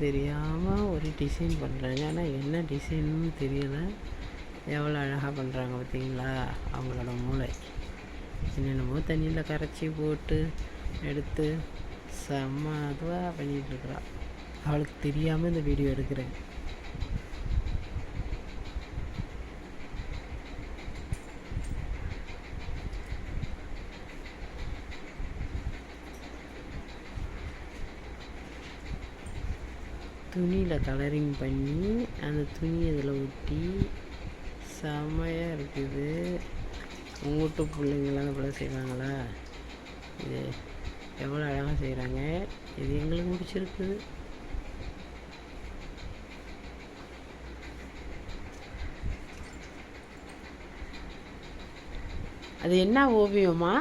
தெரியாமல் ஒரு டிசைன் பண்ணுறாங்க. ஆனால் என்ன டிசைன்னு தெரியல. எவ்வளோ அழகாக பண்ணுறாங்க பார்த்தீங்களா? அவங்களோட மூளை என்னென்னமோ தண்ணியில் கரைச்சி போட்டு எடுத்து செம்ம அதுவாக பண்ணிகிட்ருக்குறா. அவளுக்கு தெரியாமல் இந்த வீடியோ எடுக்கிறேன். துணியில் கலரிங் பண்ணி அந்த துணி இதில் ஒட்டி செம்மையாக இருக்குது. உங்கள் வீட்டு பிள்ளைங்களாம் போல செய்வாங்களா? இது எவ்வளோ அழகாக செய்கிறாங்க. இது எங்களுக்கு பிடிச்சிருக்குது. அது என்ன ஓவியமா?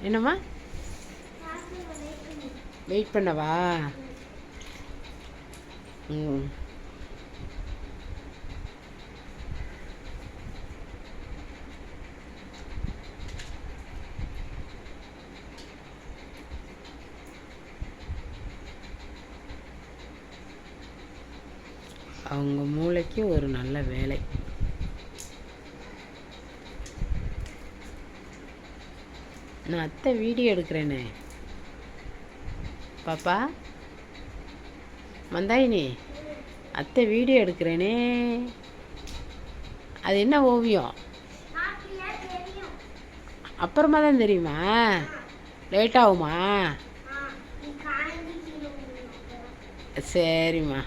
என்னம்மா? வெயிட் பண்ணவா? அவங்க மூளைக்கு ஒரு நல்ல வேலை. நான் அத்தை வீடியோ எடுக்கிறேனே. பாப்பா மந்தாயினி, அத்தை வீடியோ எடுக்கிறேனே. அது என்ன ஓவியம்? அப்புறமா தான் தெரியுமா? லேட் ஆகுமா? சரிம்மா.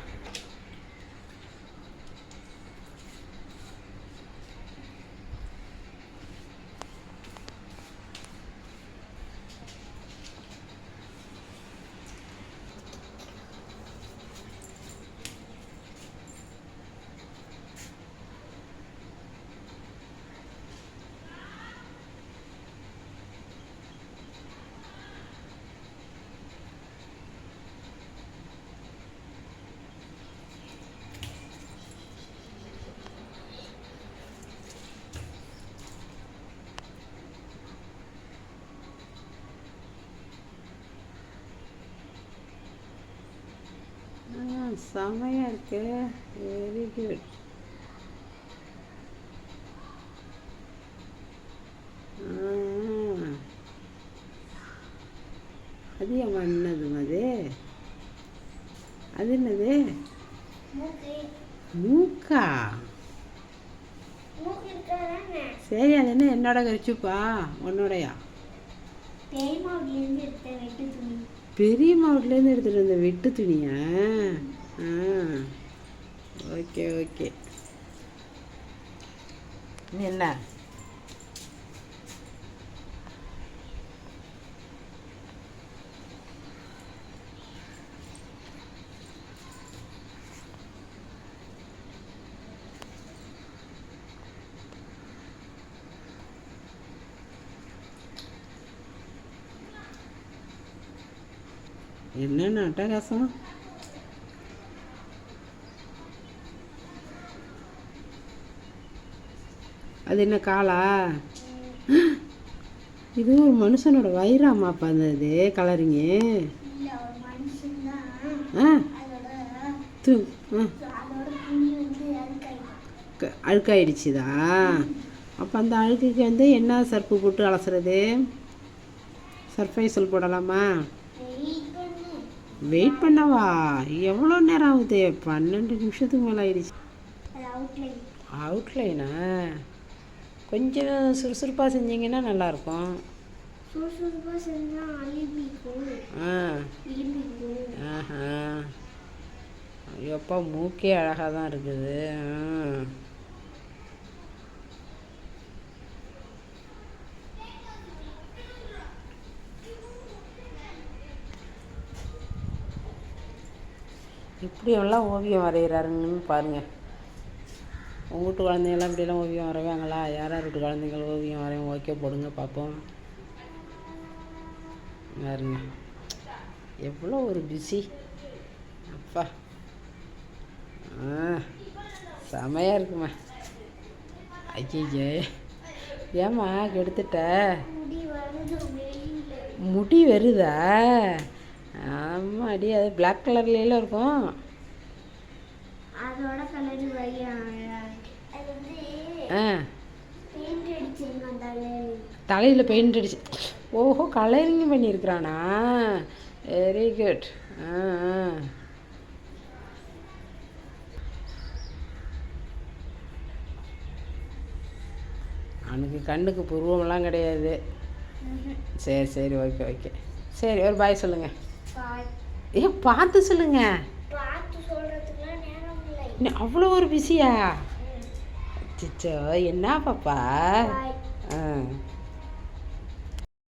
செம்மையாக இருக்கு. Very good. அது ஏன் என்னது? அது என்னது? மூக்கா? சரி, அது என்ன என்னோட கரிச்சுப்பா? உன்னோடையா? பெரிய மாவட்டத்துலேருந்து எடுத்துகிட்டு வந்த வெட்டு துணியா? Okay okay. என்ன என்னென்ன அட்டகாசம்? அது என்ன காலா? இது ஒரு மனுஷனோட வயிறாமாப்பா அந்த இது கலரிங்கு. அழுக்காயிடுச்சுதா? அப்போ அந்த அழுக்குக்கு வந்து என்ன சர்ப்பு போட்டு அலசுறது? சர்ஃபைசல் போடலாமா? வெயிட் பண்ணவா? எவ்வளோ நேரம் ஆகுது? 12 நிமிஷத்துக்கு மேலே ஆயிடுச்சு. அவுட்லைனா கொஞ்சம் சுறுசுறுப்பாக செஞ்சிங்கன்னா நல்லாயிருக்கும். எப்போ மூக்கே அழகாக தான் இருக்குது. இப்படியெல்லாம் ஓவியம் வரைகிறாருங்கன்னு பாருங்கள். உங்கள் வீட்டு குழந்தைங்களாம் இப்படியெல்லாம் ஓவியம் வரைவாங்களா? யார் யார் வீட்டு குழந்தைங்கள் ஓவியம் வரையும்? ஓகே போடுங்க பார்ப்போம். பாருங்க எவ்வளோ ஒரு பிஸி. அப்பா செமையாக இருக்குமா? ஐயே ஏம்மா கெடுத்துட்ட? முடி வருதா? ஆமாம் அடி, அது பிளாக் கலர்லாம் இருக்கும். அதோட கலர் தலையில் பெயிண்ட் அடிச்சு. ஓஹோ, கலரிங் பண்ணியிருக்கிறானா? Very good. அவனுக்கு கண்ணுக்கு புருவமெல்லாம் கிடையாது. சரி சரி, ஓகே ஓகே. சரி, ஒரு பாய் சொல்லுங்கள். பார்த்து சொல்லுங்க. அவ்வளோ ஒரு பிஸியா? சிச்சோ, என்ன பாப்பா?